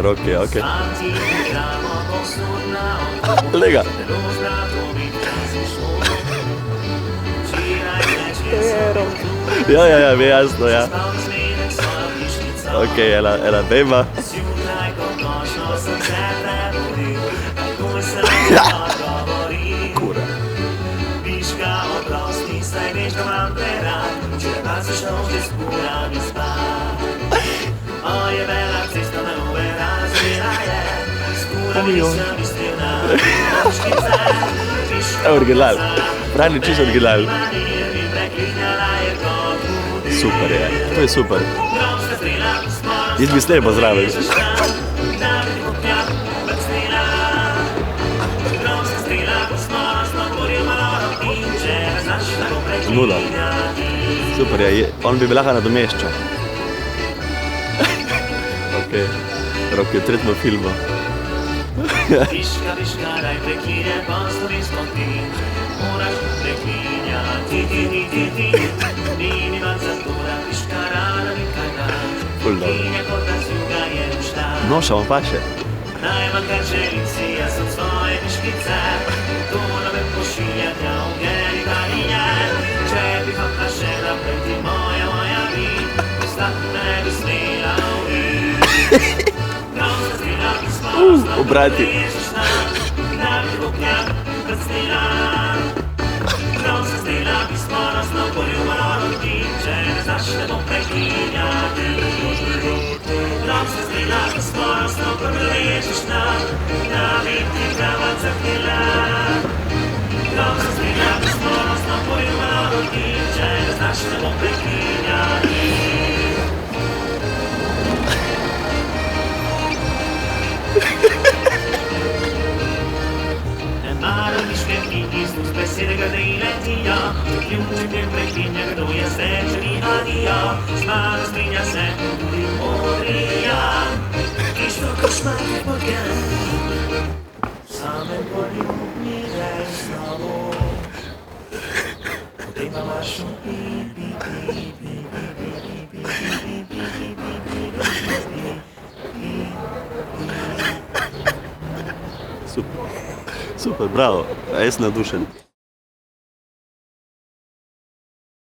Roki, okej. Lega. Ja, mi je jasno, ja. Okej, ena bejba. Kura. È original. Brani čisto original. Super je, to je super. Jaz bi slepo zraven. Nula. Super je, on bi lahko nadomeščal. Okej, Roki, v tretjem filmu. Ful dobro. No, še vam pa še. Obrati. Super, bravo, jaz sem navdušen.